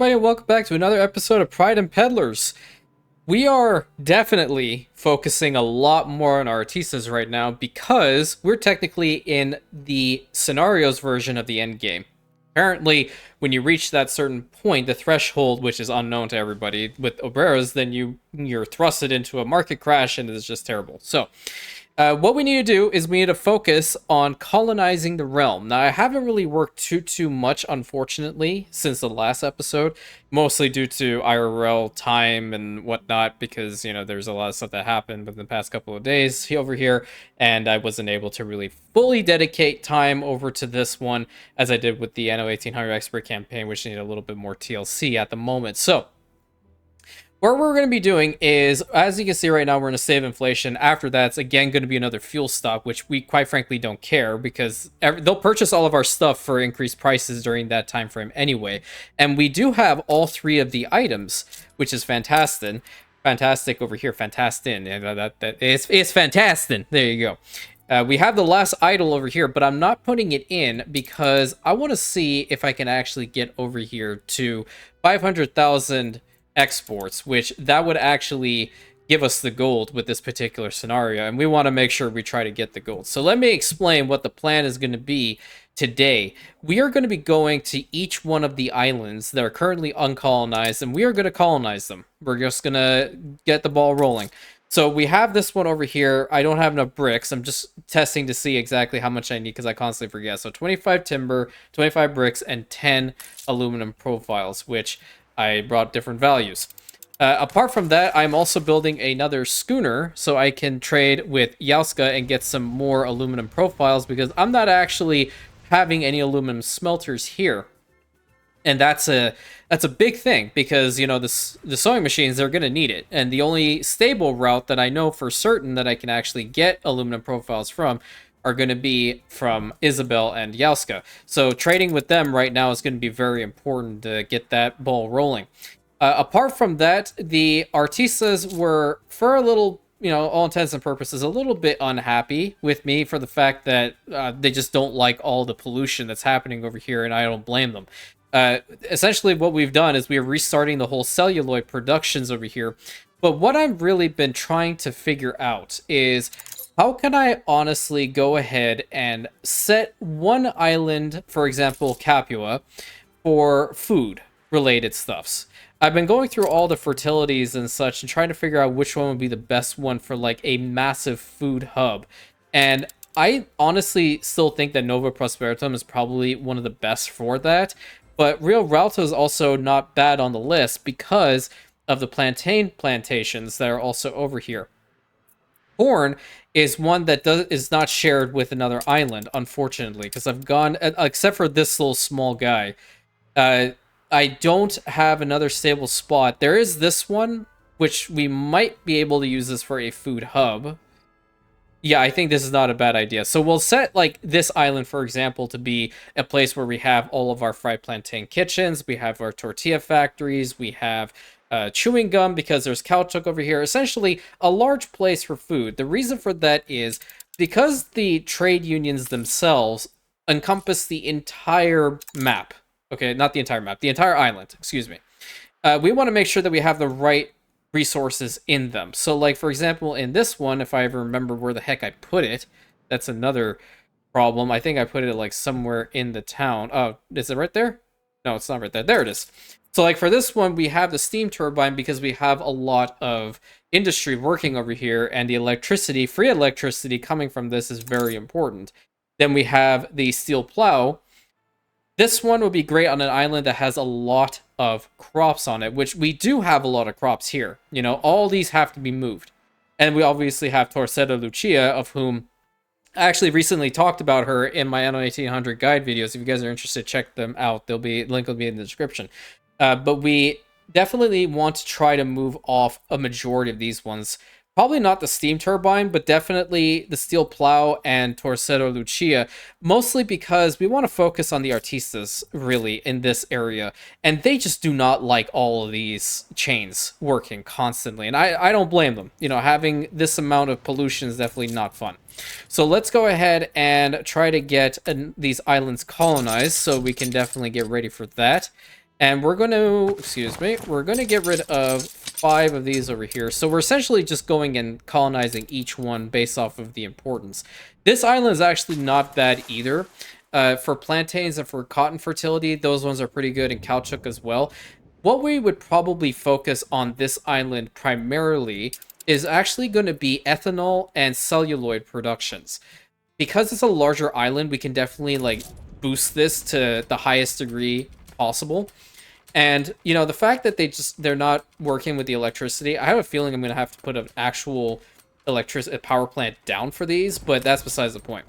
everybody, and welcome back to another episode of Pride and Peddlers. We are definitely focusing a lot more on our artistas right now because we're technically in the scenarios version of the end game. Apparently, when you reach that certain point, the threshold, which is unknown to everybody with Obreras, then you're thrusted into a market crash and it's just terrible. So, what we need to do is we need to focus on colonizing the realm. Now, I haven't really worked too much, unfortunately, since the last episode, mostly due to IRL time and whatnot, because, you know, there's a lot of stuff that happened within the past couple of days over here, and I wasn't able to really fully dedicate time over to this one, as I did with the Anno 1800 Expert campaign, which needed a little bit more TLC at the moment. So, what we're going to be doing is, as you can see right now, we're in a save inflation. After that's, again, going to be another fuel stop, which we quite frankly don't care because they'll purchase all of our stuff for increased prices during that time frame anyway. And we do have all three of the items, which is fantastic. Fantastic over here, fantastin. It's fantastin. There you go. We have the last idol over here, but I'm not putting it in because I want to see if I can actually get over here to 500,000 exports, which that would actually give us the gold with this particular scenario, and we want to make sure we try to get the gold. So let me explain what the plan is going to be today. We are going to be going to each one of the islands that are currently uncolonized, and we are going to colonize them. We're just going to get the ball rolling. So we have this one over here. I don't have enough bricks. I'm just testing to see exactly how much I need because I constantly forget. So 25 timber, 25 bricks, and 10 aluminum profiles, which I brought different values. Apart from that, I'm also building another schooner so I can trade with Yauska and get some more aluminum profiles because I'm not actually having any aluminum smelters here. And that's a big thing because, you know, the sewing machines, they're going to need it. And the only stable route that I know for certain that I can actually get aluminum profiles from are going to be from Isabel and Yauska. So trading with them right now is going to be very important to get that ball rolling. Apart from that, the artistas were, for a little, you know, all intents and purposes, a little bit unhappy with me for the fact that they just don't like all the pollution that's happening over here, and I don't blame them. Essentially, what we've done is we are restarting the whole celluloid productions over here. But what I've really been trying to figure out is, how can I honestly go ahead and set one island, for example, Capua, for food-related stuffs? I've been going through all the fertilities and such and trying to figure out which one would be the best one for, like, a massive food hub. And I honestly still think that Nova Prosperitum is probably one of the best for that. But Rio Ralto is also not bad on the list because of the plantain plantations that are also over here. Corn is one that is not shared with another island, unfortunately, because I've gone, except for this little small guy, I don't have another stable spot. There is this one, which we might be able to use this for a food hub. Yeah, I think this is not a bad idea. So we'll set, like, this island, for example, to be a place where we have all of our fried plantain kitchens, we have our tortilla factories, we have chewing gum because there's caoutchouc over here. Essentially, a large place for food. The reason for that is because the trade unions themselves encompass the entire map. Okay, not the entire map, the entire island, excuse me. We want to make sure that we have the right resources in them. So, like, for example, in this one, if I ever remember where the heck I put it, that's another problem. I think I put it, like, somewhere in the town. Oh, is it right there? No, it's not right there. There it is. So, like, for this one, we have the steam turbine because we have a lot of industry working over here, and the electricity, free electricity coming from this is very important. Then we have the steel plow. This one would be great on an island that has a lot of crops on it, which we do have a lot of crops here. You know, all these have to be moved. And we obviously have Torcetta Lucia, of whom I actually recently talked about her in my Anno 1800 guide videos. If you guys are interested, check them out. Link will be in the description. But we definitely want to try to move off a majority of these ones. Probably not the steam turbine, but definitely the steel plow and Torcetta Lucia, mostly because we want to focus on the artistas, really, in this area. And they just do not like all of these chains working constantly. And I don't blame them. You know, having this amount of pollution is definitely not fun. So let's go ahead and try to get these islands colonized, so we can definitely get ready for that. And we're going to, excuse me, we're going to get rid of 5 of these over here. So we're essentially just going and colonizing each one based off of the importance. This island is actually not bad either. For plantains and for cotton fertility, those ones are pretty good, and caoutchouc as well. What we would probably focus on this island primarily is actually going to be ethanol and celluloid productions. Because it's a larger island, we can definitely like boost this to the highest degree possible. And, you know, the fact that they're not working with the electricity, I have a feeling I'm going to have to put an actual electricity power plant down for these, but that's besides the point.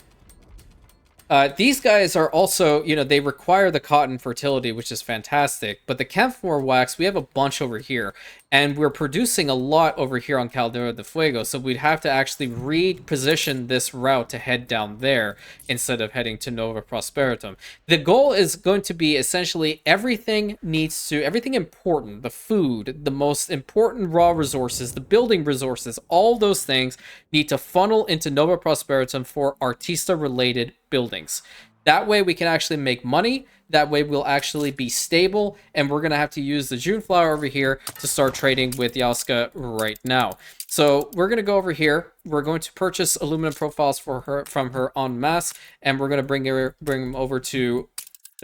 These guys are also, you know, they require the cotton fertility, which is fantastic. But the camphor wax, we have a bunch over here. And we're producing a lot over here on Caldera de Fuego. So we'd have to actually reposition this route to head down there instead of heading to Nova Prosperitum. The goal is going to be essentially everything important, the food, the most important raw resources, the building resources, all those things need to funnel into Nova Prosperitum for Artista-related buildings. That way we can actually make money. That way we'll actually be stable, and we're going to have to use the June flower over here to start trading with Yaska right now. So we're going to go over here. We're going to purchase aluminum profiles for her from her en masse, and we're going to bring them over to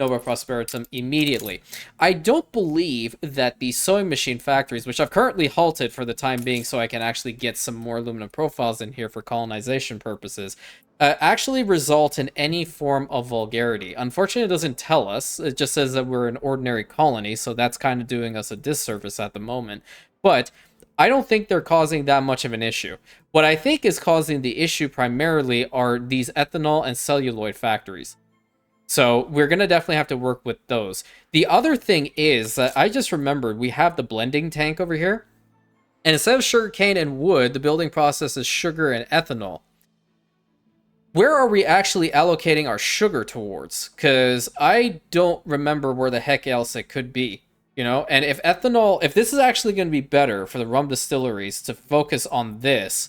Nova Prosperitum immediately. I don't believe that the sewing machine factories, which I've currently halted for the time being so I can actually get some more aluminum profiles in here for colonization purposes, actually result in any form of vulgarity. Unfortunately, it doesn't tell us. It just says that we're an ordinary colony, so that's kind of doing us a disservice at the moment. But I don't think they're causing that much of an issue. What I think is causing the issue primarily are these ethanol and celluloid factories. So we're going to definitely have to work with those. The other thing is that I just remembered we have the blending tank over here. And instead of sugarcane and wood, the building process is sugar and ethanol. Where are we actually allocating our sugar towards? Because I don't remember where the heck else it could be. You know, and if this is actually going to be better for the rum distilleries to focus on this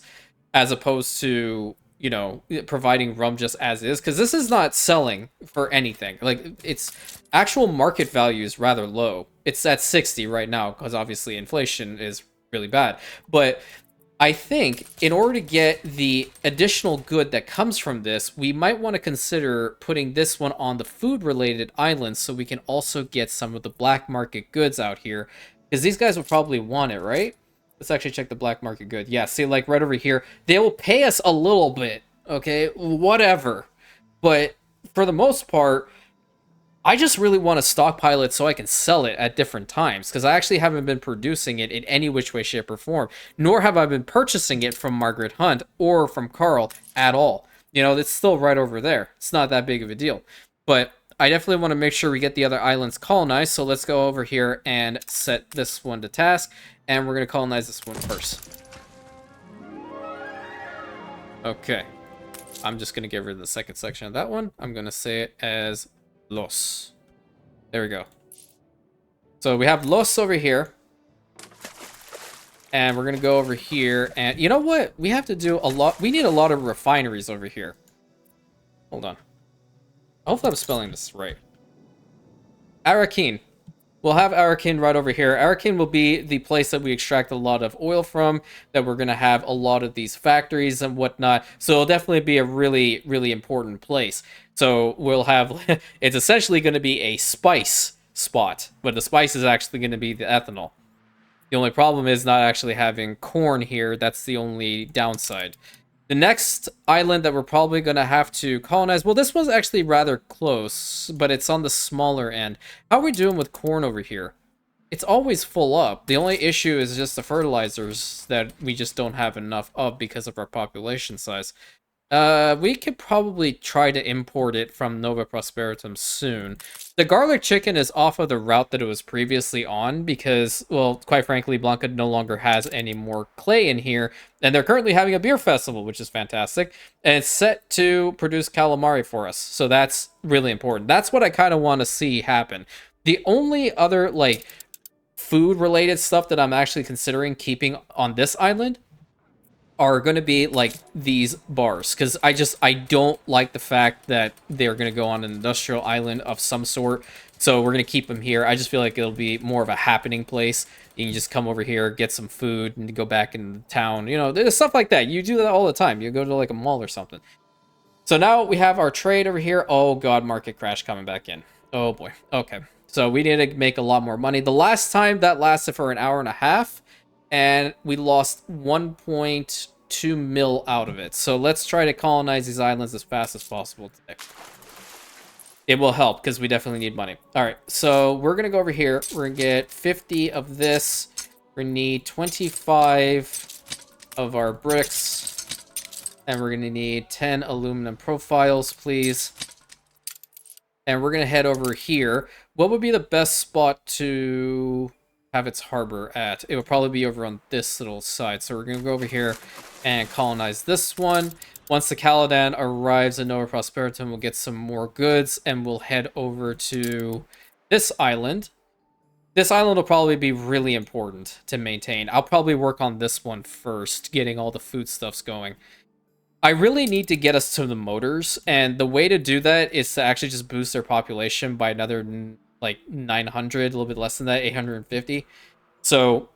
as opposed to, you know, providing rum just as is, because this is not selling for anything. Like, its actual market value is rather low. It's at 60 right now because obviously inflation is really bad. But I think in order to get the additional good that comes from this, we might want to consider putting this one on the food-related islands so we can also get some of the black market goods out here, because these guys will probably want it, right? Let's actually check the black market good. Yeah, see, like right over here, they will pay us a little bit, okay? Whatever. But for the most part, I just really want to stockpile it so I can sell it at different times, because I actually haven't been producing it in any which way, shape, or form, nor have I been purchasing it from Margaret Hunt or from Carl at all. You know, it's still right over there. It's not that big of a deal. But I definitely want to make sure we get the other islands colonized, so let's go over here and set this one to task, and we're going to colonize this one first. Okay. I'm just going to get rid of the second section of that one. I'm going to say it as Los. There we go. So we have Los over here. And we're going to go over here. And you know what? We have to do a lot. We need a lot of refineries over here. Hold on. Hopefully I'm spelling this right. Arakin. We'll have Arakin right over here. Arakin will be the place that we extract a lot of oil from, that we're going to have a lot of these factories and whatnot. So it'll definitely be a really, really important place. So we'll have, it's essentially going to be a spice spot, but the spice is actually going to be the ethanol. The only problem is not actually having corn here. That's the only downside. The next island that we're probably going to have to colonize... Well, this one's actually rather close, but it's on the smaller end. How are we doing with corn over here? It's always full up. The only issue is just the fertilizers that we just don't have enough of because of our population size. We could probably try to import it from Nova Prosperitum soon. The garlic chicken is off of the route that it was previously on because, well, quite frankly, Blanca no longer has any more clay in here, and they're currently having a beer festival, which is fantastic, and it's set to produce calamari for us, so that's really important. That's what I kind of want to see happen. The only other, like, food-related stuff that I'm actually considering keeping on this island are going to be like these bars, because I don't like the fact that they're going to go on an industrial island of some sort. So we're going to keep them here. I just feel like it'll be more of a happening place. You can just come over here, get some food, and go back in town. You know, there's stuff like that. You do that all the time. You go to like a mall or something. So now we have our trade over here. Oh god, market crash coming back in. Oh boy. Okay. So we need to make a lot more money. The last time that lasted for an hour and a half, and we lost 1.2 mil out of it. So let's try to colonize these islands as fast as possible today. It will help because we definitely need money. All right, so we're going to go over here. We're going to get 50 of this. We're going to need 25 of our bricks. And we're going to need 10 aluminum profiles, please. And we're going to head over here. What would be the best spot to have its harbor at? It would probably be over on this little side. So we're going to go over here and colonize this one. Once the Caladan arrives in Nova Prosperitum, we'll get some more goods. And we'll head over to this island. This island will probably be really important to maintain. I'll probably work on this one first, getting all the foodstuffs going. I really need to get us to the motors, and the way to do that is to actually just boost their population by another, like, 900, a little bit less than that, 850. So,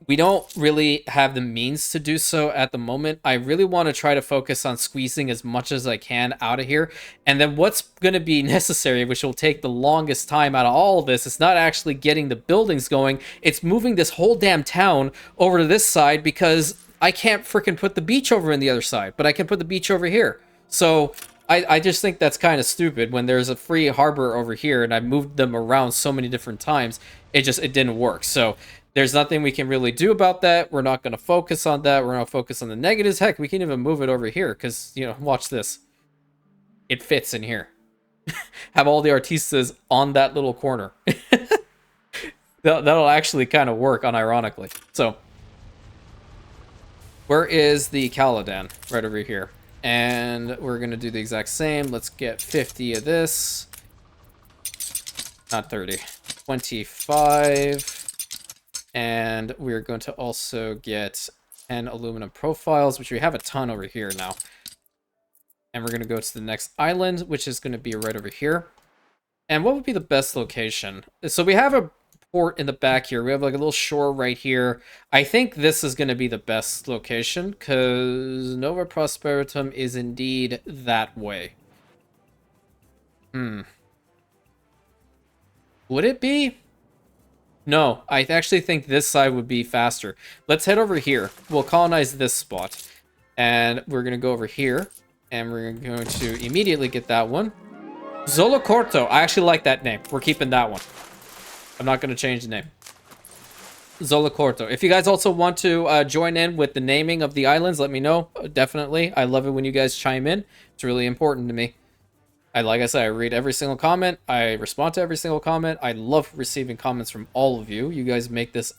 we don't really have the means to do so at the moment. I really want to try to focus on squeezing as much as I can out of here. And then what's going to be necessary, which will take the longest time out of all of this, is not actually getting the buildings going. It's moving this whole damn town over to this side because I can't freaking put the beach over in the other side, but I can put the beach over here. So I just think that's kind of stupid when there's a free harbor over here and I moved them around so many different times. It didn't work. So there's nothing we can really do about that. We're not going to focus on that. We're going to focus on the negatives. Heck, we can even move it over here because, you know, watch this. It fits in here. Have all the artistas on that little corner. That'll actually kind of work unironically. So where is the Caladan? Right over here. And we're going to do the exact same. Let's get 50 of this. Not 30. 25. And we're going to also get 10 aluminum profiles, which we have a ton over here now. And we're going to go to the next island, which is going to be right over here. And what would be the best location? So we have a port in the back here. We have like a little shore right here. I think this is going to be the best location because Nova Prosperitum is indeed that way. Would it be? No, I actually think this side would be faster. Let's head over here. We'll colonize this spot. And we're going to go over here. And we're going to immediately get that one. Zolocorto. I actually like that name. We're keeping that one. I'm not going to change the name. Zolocorto. If you guys also want to join in with the naming of the islands, let me know. Definitely. I love it when you guys chime in. It's really important to me. Like I said, I read every single comment. I respond to every single comment. I love receiving comments from all of you. You guys make this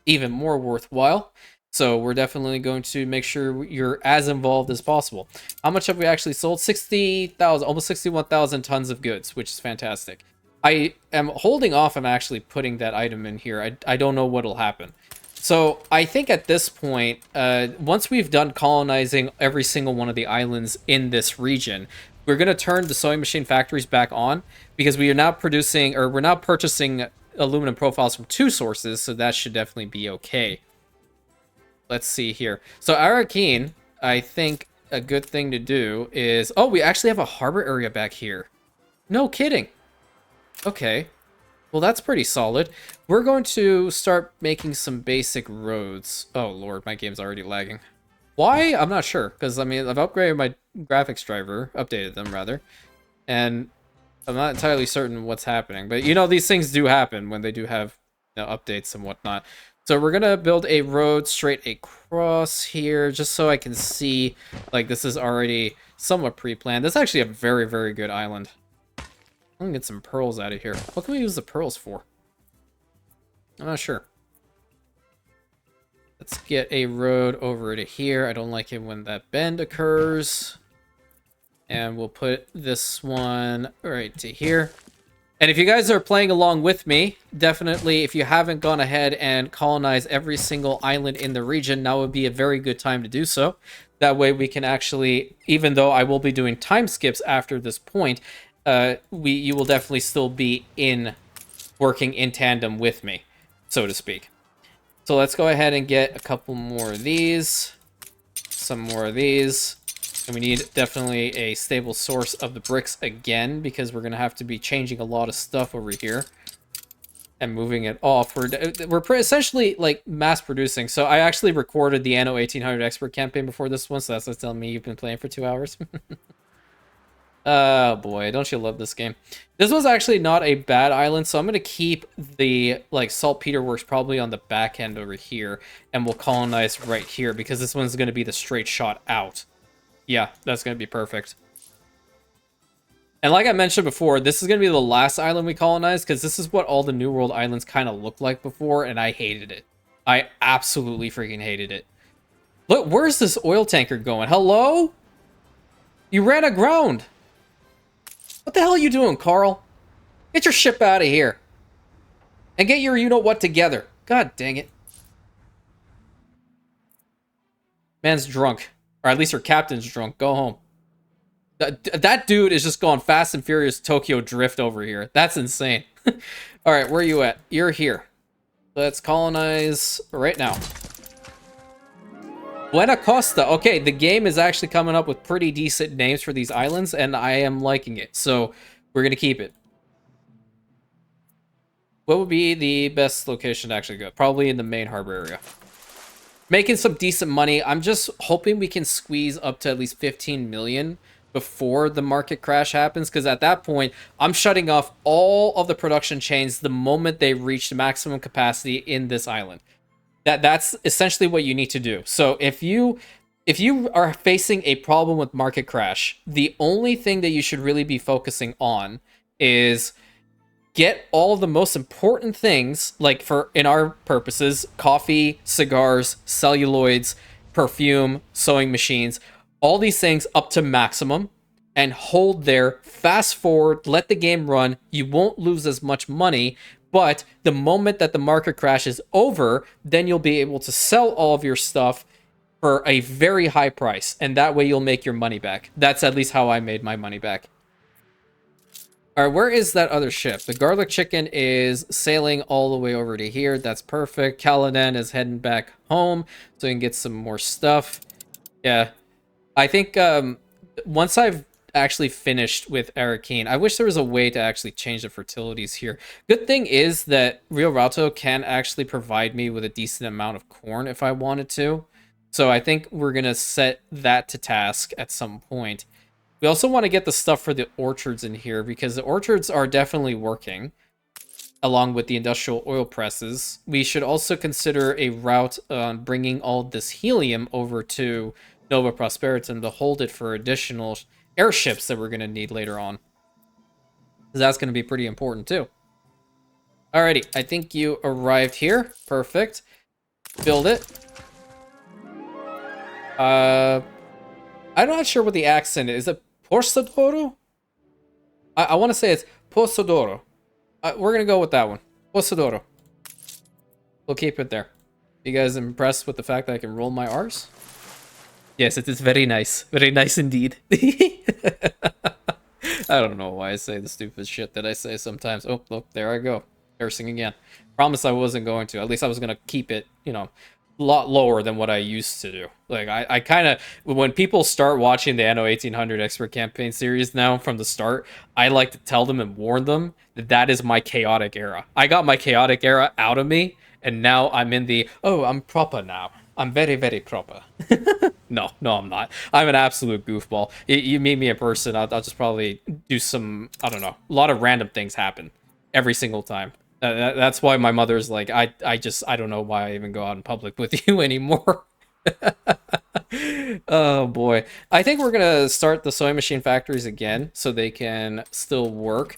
even more worthwhile. So we're definitely going to make sure you're as involved as possible. How much have we actually sold? 60,000, almost 61,000 tons of goods, which is fantastic. I am holding off on actually putting that item in here. I don't know what'll happen. So I think at this point, once we've done colonizing every single one of the islands in this region, we're going to turn the sewing machine factories back on because we are now producing, or we're now purchasing aluminum profiles from 2 sources. So that should definitely be okay. Let's see here. So Arakeen, I think a good thing to do is... Oh, we actually have a harbor area back here. No kidding. Okay. Well, that's pretty solid. We're going to start making some basic roads. Oh, Lord, my game's already lagging. Why? I'm not sure. Because, I mean, I've upgraded my graphics driver. Updated them, rather. And I'm not entirely certain what's happening. But, you know, these things do happen when they do have, you know, updates and whatnot. So we're going to build a road straight across here, just so I can see, like, this is already somewhat pre-planned. This is actually a very, very good island. I'm going to get some pearls out of here. What can we use the pearls for? I'm not sure. Let's get a road over to here. I don't like it when that bend occurs. And we'll put this one right to here. And if you guys are playing along with me, definitely, if you haven't gone ahead and colonized every single island in the region, now would be a very good time to do so. That way we can actually, even though I will be doing time skips after this point, you will definitely still be working in tandem with me, so to speak. So let's go ahead and get a couple more of these, some more of these, and we need definitely a stable source of the bricks again, because we're gonna have to be changing a lot of stuff over here and moving it off. We're essentially like mass producing. So I actually recorded the Anno 1800 expert campaign before this one, so that's what's telling me you've been playing for 2 hours. Oh boy, don't you love this game? This was actually not a bad island, so I'm gonna keep the like saltpeter works probably on the back end over here, and we'll colonize right here because this one's gonna be the straight shot out. Yeah, that's gonna be perfect. And like I mentioned before, this is gonna be the last island we colonize because this is what all the New World islands kind of looked like before, and I hated it. I absolutely freaking hated it. Look, where's this oil tanker going? Hello? You ran aground. What the hell are you doing, Carl? Get your ship out of here. And get your you-know-what together. God dang it. Man's drunk. Or at least her captain's drunk. Go home. That dude is just going Fast and Furious Tokyo Drift over here. That's insane. Alright, where are you at? You're here. Let's colonize right now. Buena Costa. Okay, the game is actually coming up with pretty decent names for these islands, and I am liking it. So, we're going to keep it. What would be the best location to actually go? Probably in the main harbor area. Making some decent money. I'm just hoping we can squeeze up to at least 15 million before the market crash happens, because at that point, I'm shutting off all of the production chains the moment they reach maximum capacity in this island. That's essentially what you need to do. So if you are facing a problem with market crash, the only thing that you should really be focusing on is get all of the most important things, like for in our purposes, coffee, cigars, celluloids, perfume, sewing machines, all these things up to maximum, and hold there, fast forward, let the game run. You won't lose as much money, but the moment that the market crash is over, then you'll be able to sell all of your stuff for a very high price, and that way you'll make your money back. That's at least how I made my money back. All right, where is that other ship? The garlic chicken is sailing all the way over to here. That's perfect. Caladan is heading back home so we can get some more stuff. Yeah, I think once I've actually finished with Arakeen, I wish there was a way to actually change the fertilities here. Good thing is that Rio Rauto can actually provide me with a decent amount of corn if I wanted to. So I think we're going to set that to task at some point. We also want to get the stuff for the orchards in here because the orchards are definitely working along with the industrial oil presses. We should also consider a route on bringing all this helium over to Nova Prosperitum to hold it for additional airships that we're going to need later on. That's going to be pretty important too. Alrighty, I think you arrived here. Perfect. Build it. I'm not sure what the accent is. Is it Porcedoro? I want to say it's Porcedoro. We're going to go with that one. Porcedoro. We'll keep it there. You guys impressed with the fact that I can roll my R's? Yes, it is very nice. Very nice indeed. I don't know why I say the stupid shit that I say sometimes. Oh, look, there I go. Cursing again. Promise I wasn't going to. At least I was going to keep it, you know, a lot lower than what I used to do. Like, I kind of... When people start watching the Anno 1800 Expert Campaign series now from the start, I like to tell them and warn them that that is my chaotic era. I got my chaotic era out of me, and now I'm in the, oh, I'm proper now. I'm very, very proper. No, I'm not. I'm an absolute goofball. You meet me in person, I'll just probably do some, I don't know, a lot of random things happen every single time. That's why my mother's like, I don't know why I even go out in public with you anymore. Oh boy. I think we're gonna start the sewing machine factories again so they can still work.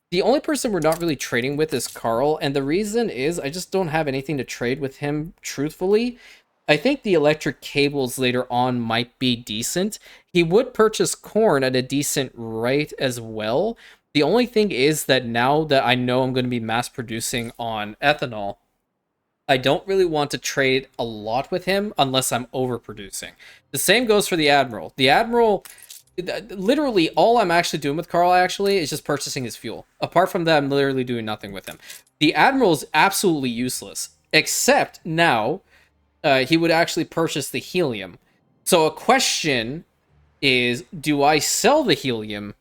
The only person we're not really trading with is Carl, and the reason is I just don't have anything to trade with him, truthfully. I think the electric cables later on might be decent. He would purchase corn at a decent rate as well. The only thing is that now that I know I'm going to be mass producing on ethanol, I don't really want to trade a lot with him unless I'm overproducing. The same goes for the Admiral. The Admiral Literally, all I'm actually doing with Carl actually is just purchasing his fuel. Apart from that, I'm literally doing nothing with him. The Admiral is absolutely useless, except now he would actually purchase the helium. So a question is, do I sell the helium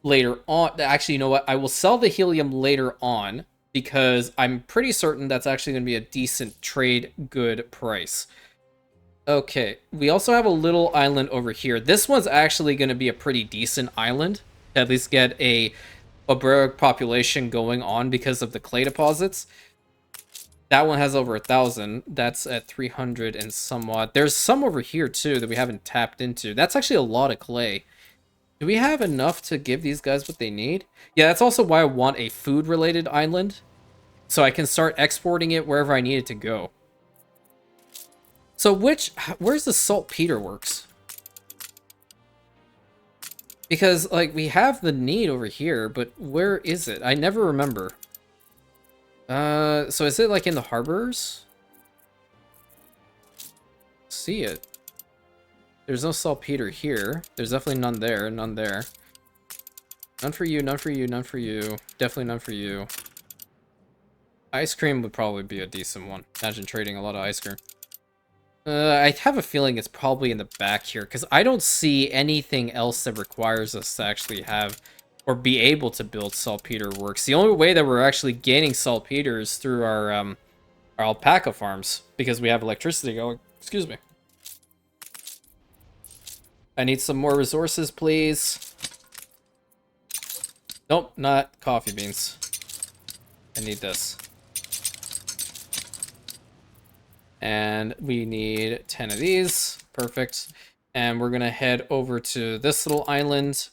later on? Actually, you know what? I will sell the helium later on because I'm pretty certain that's actually going to be a decent trade good price. Okay, we also have a little island over here. This one's actually going to be a pretty decent island. At least get a obreric population going on because of the clay deposits. That one has over 1,000. That's at 300 and somewhat. There's some over here too that we haven't tapped into. That's actually a lot of clay. Do we have enough to give these guys what they need? Yeah, that's also why I want a food-related island. So I can start exporting it wherever I need it to go. So where's the saltpeter works? Because, like, we have the need over here, but where is it? I never remember. So is it, like, in the harbors? See it. There's no saltpeter here. There's definitely none there, none there. None for you, none for you, none for you. Definitely none for you. Ice cream would probably be a decent one. Imagine trading a lot of ice cream. I have a feeling it's probably in the back here, because I don't see anything else that requires us to actually have or be able to build saltpeter works. The only way that we're actually gaining saltpeter is through our alpaca farms, because we have electricity going. Excuse me. I need some more resources, please. Nope, not coffee beans. I need this. And we need 10 of these. Perfect. And we're going to head over to this little island.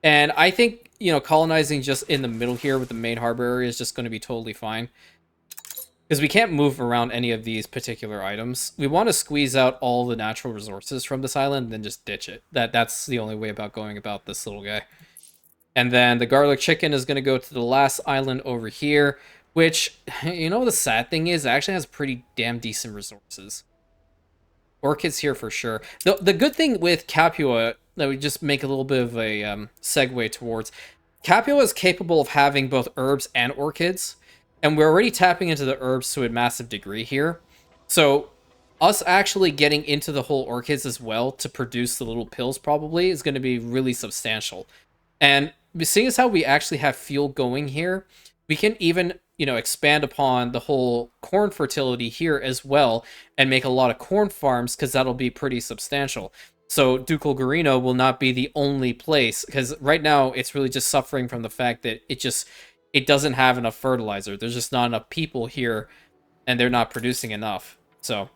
And I think, you know, colonizing just in the middle here with the main harbor area is just going to be totally fine. Because we can't move around any of these particular items. We want to squeeze out all the natural resources from this island and then just ditch it. That's the only way about going about this little guy. And then the garlic chicken is going to go to the last island over here. Which, you know, the sad thing is, it actually has pretty damn decent resources. Orchids here for sure. The good thing with Capua, that we just make a little bit of a segue towards, Capua is capable of having both herbs and orchids, and we're already tapping into the herbs to a massive degree here. So, us actually getting into the whole orchids as well to produce the little pills probably is going to be really substantial. And seeing as how we actually have fuel going here, we can even, you know, expand upon the whole corn fertility here as well and make a lot of corn farms, because that'll be pretty substantial. So Ducal Garino will not be the only place, because right now it's really just suffering from the fact that it doesn't have enough fertilizer. There's just not enough people here and they're not producing enough. So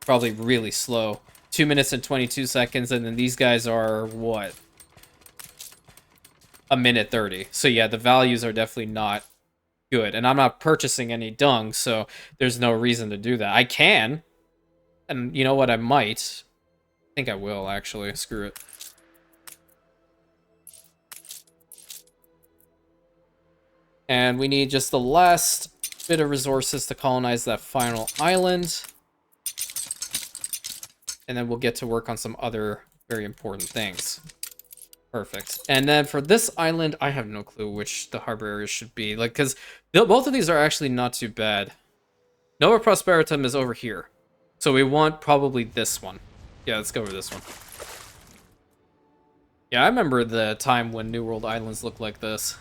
probably really slow. 2 minutes and 22 seconds, and then these guys are what? A minute 30. So yeah, the values are definitely not good, and I'm not purchasing any dung, so there's no reason to do that. I can, and you know what, I might. I think I will, actually. Screw it. And we need just the last bit of resources to colonize that final island. And then we'll get to work on some other very important things. Perfect. And then for this island, I have no clue which the harbor area should be. Like, because both of these are actually not too bad. Nova Prosperitum is over here. So we want probably this one. Yeah, let's go over this one. Yeah, I remember the time when New World Islands looked like this.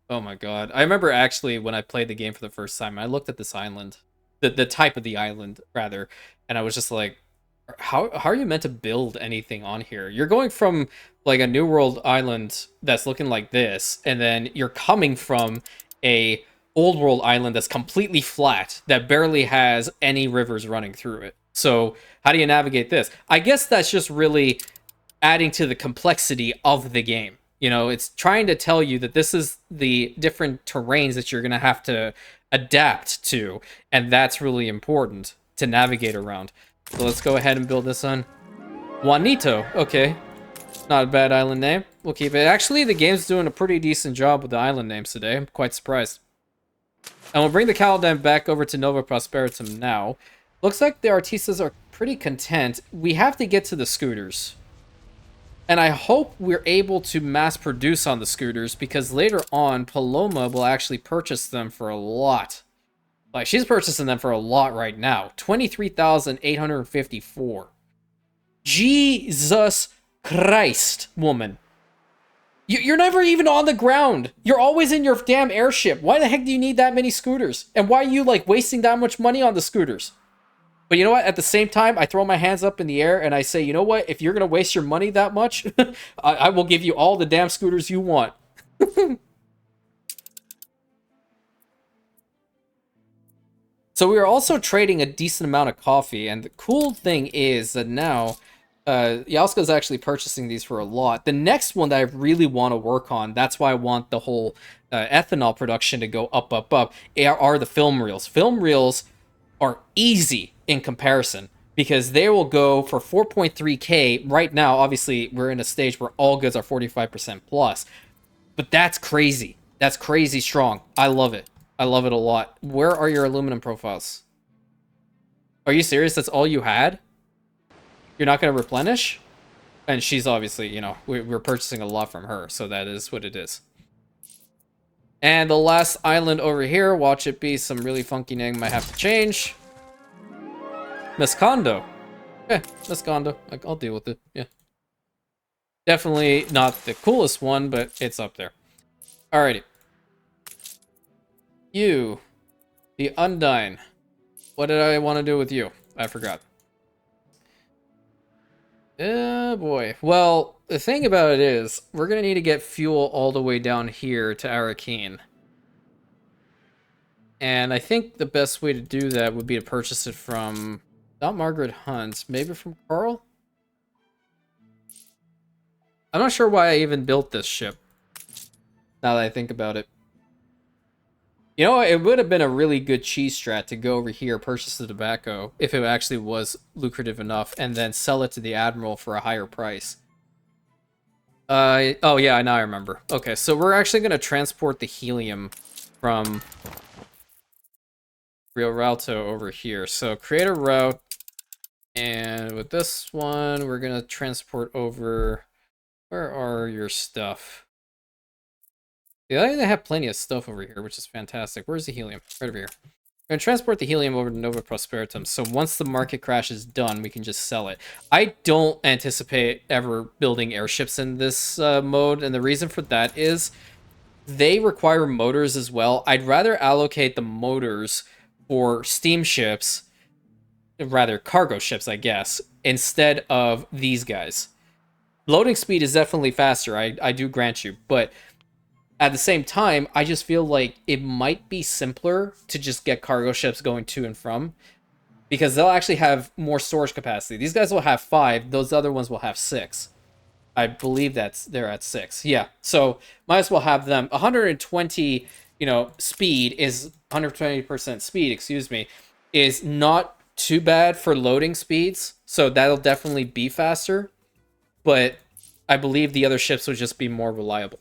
Oh my god. I remember actually when I played the game for the first time, I looked at this island. The type of the island, rather. And I was just like, how are you meant to build anything on here? You're going from like a New World island that's looking like this, and then you're coming from a Old World island that's completely flat, that barely has any rivers running through it. So how do you navigate this? I guess that's just really adding to the complexity of the game. You know, it's trying to tell you that this is the different terrains that you're going to have to adapt to, and that's really important to navigate around. So let's go ahead and build this on Juanito. Okay. Not a bad island name. We'll keep it. Actually, the game's doing a pretty decent job with the island names today. I'm quite surprised. And we'll bring the Caladan back over to Nova Prosperitum now. Looks like the Artistas are pretty content. We have to get to the scooters. And I hope we're able to mass produce on the scooters, because later on, Paloma will actually purchase them for a lot. Like, she's purchasing them for a lot right now. 23,854. Jesus Christ, woman. You're never even on the ground. You're always in your damn airship. Why the heck do you need that many scooters? And why are you, like, wasting that much money on the scooters? But you know what? At the same time, I throw my hands up in the air and I say, you know what? If you're going to waste your money that much, I will give you all the damn scooters you want. So we are also trading a decent amount of coffee. And the cool thing is that now Yauska is actually purchasing these for a lot. The next one that I really want to work on, that's why I want the whole ethanol production to go up, up, up, are the film reels. Film reels are easy in comparison because they will go for 4.3k right now. Obviously, we're in a stage where all goods are 45% plus, but that's crazy. That's crazy strong. I love it. I love it a lot. Where are your aluminum profiles? Are you serious? That's all you had? You're not going to replenish? And she's obviously, you know, we're purchasing a lot from her, so that is what it is. And the last island over here, watch it be some really funky name might have to change. Mescondo. Yeah, Mescondo. Like, I'll deal with it. Yeah. Definitely not the coolest one, but it's up there. Alrighty. You. The Undyne. What did I want to do with you? I forgot. Oh boy. Well, the thing about it is, we're going to need to get fuel all the way down here to Arakeen. And I think the best way to do that would be to purchase it from, not Margaret Hunt, maybe from Carl? I'm not sure why I even built this ship, now that I think about it. You know, it would have been a really good cheese strat to go over here, purchase the tobacco, if it actually was lucrative enough, and then sell it to the Admiral for a higher price. Oh yeah, now I remember. Okay, so we're actually going to transport the helium from Rio Ralto over here. So create a route, and with this one, we're going to transport over... Where are your stuff? Yeah, they have plenty of stuff over here, which is fantastic. Where's the helium? Right over here. We're going to transport the helium over to Nova Prosperitum, so once the market crash is done, we can just sell it. I don't anticipate ever building airships in this mode, and the reason for that is they require motors as well. I'd rather allocate the motors for steamships, rather cargo ships, I guess, instead of these guys. Loading speed is definitely faster, I do grant you, but at the same time, I just feel like it might be simpler to just get cargo ships going to and from, because they'll actually have more storage capacity. These guys will have 5, those other ones will have 6. I believe they're at 6. Yeah, so might as well have them. 120, you know, speed is 120% speed, excuse me, is not too bad for loading speeds, so that'll definitely be faster. But I believe the other ships would just be more reliable.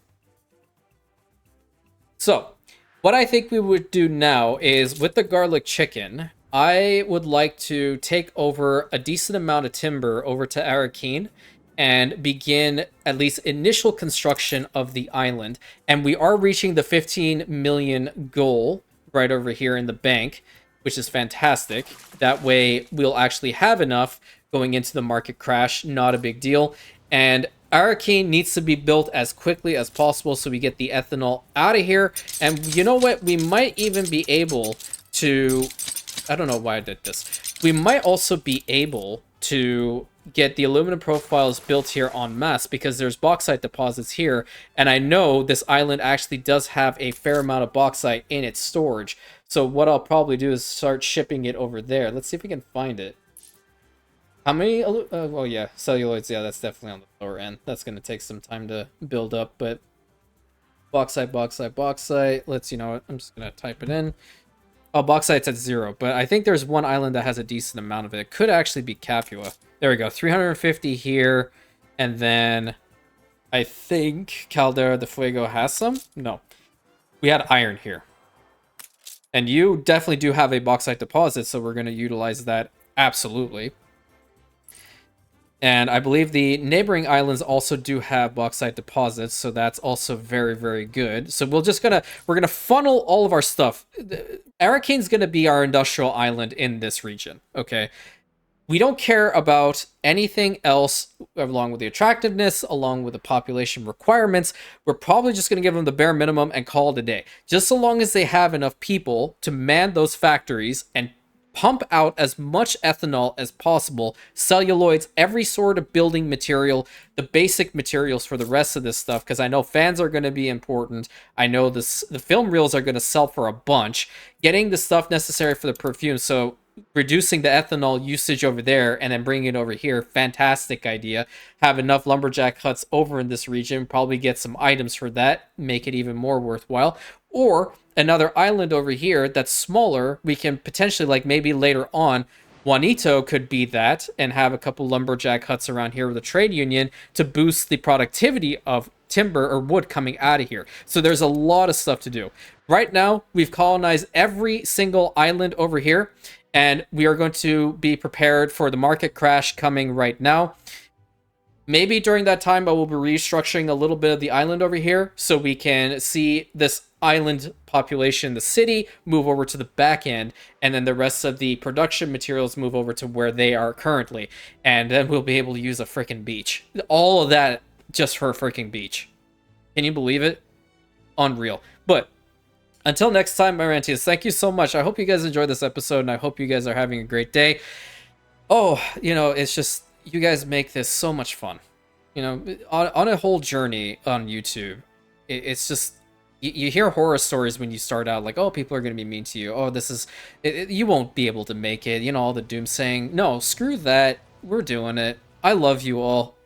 So, what I think we would do now is, with the garlic chicken, I would like to take over a decent amount of timber over to Arakeen and begin at least initial construction of the island. And we are reaching the 15 million goal right over here in the bank, which is fantastic. That way, we'll actually have enough going into the market crash. Not a big deal. And Arakeen needs to be built as quickly as possible so we get the ethanol out of here. And you know what? We might even be able to... I don't know why I did this. We might also be able to get the aluminum profiles built here en masse, because there's bauxite deposits here. And I know this island actually does have a fair amount of bauxite in its storage. So what I'll probably do is start shipping it over there. Let's see if we can find it. How many? Well, yeah, celluloids. Yeah, that's definitely on the lower end. That's going to take some time to build up, but bauxite, bauxite, bauxite. Let's, you know what? I'm just going to type it in. Oh, bauxite's at 0, but I think there's one island that has a decent amount of it. It could actually be Capua. There we go. 350 here, and then I think Caldera de Fuego has some. No, we had iron here, and you definitely do have a bauxite deposit, so we're going to utilize that absolutely. And I believe the neighboring islands also do have bauxite deposits, so that's also very, very good. So we're gonna funnel all of our stuff. Arracane's gonna be our industrial island in this region. Okay, we don't care about anything else along with the attractiveness, along with the population requirements. We're probably just going to give them the bare minimum and call it a day. Just so long as they have enough people to man those factories and pump out as much ethanol as possible, celluloids, every sort of building material, the basic materials for the rest of this stuff, because I know fans are going to be important. I know the film reels are going to sell for a bunch. Getting the stuff necessary for the perfume, so reducing the ethanol usage over there and then bringing it over here, fantastic idea. Have enough lumberjack huts over in this region, probably get some items for that, make it even more worthwhile. Or another island over here that's smaller, we can potentially, like maybe later on, Juanito could be that and have a couple lumberjack huts around here with a trade union to boost the productivity of timber or wood coming out of here. So there's a lot of stuff to do. Right now, we've colonized every single island over here, and we are going to be prepared for the market crash coming right now. Maybe during that time, I will be restructuring a little bit of the island over here so we can see this island population, the city, move over to the back end, and then the rest of the production materials move over to where they are currently. And then we'll be able to use a freaking beach. All of that just for a freaking beach. Can you believe it? Unreal. But until next time, my ranties, thank you so much. I hope you guys enjoyed this episode, and I hope you guys are having a great day. Oh, it's just, you guys make this so much fun. On a whole journey on YouTube, it's just, you hear horror stories when you start out, like, oh, people are going to be mean to you. Oh, this is, you won't be able to make it. All the doomsaying. No, screw that. We're doing it. I love you all.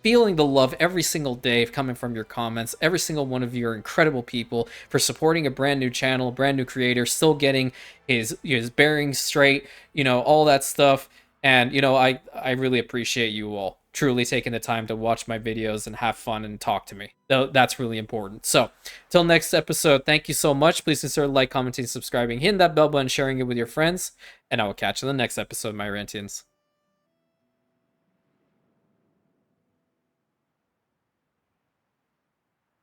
Feeling the love every single day coming from your comments. Every single one of you are incredible people for supporting a brand new channel, brand new creator, still getting his bearings straight, all that stuff. And, I really appreciate you all truly taking the time to watch my videos and have fun and talk to me. That's really important. So, till next episode, thank you so much. Please consider like, commenting, subscribing, hitting that bell button, sharing it with your friends. And I will catch you in the next episode, my Rantians.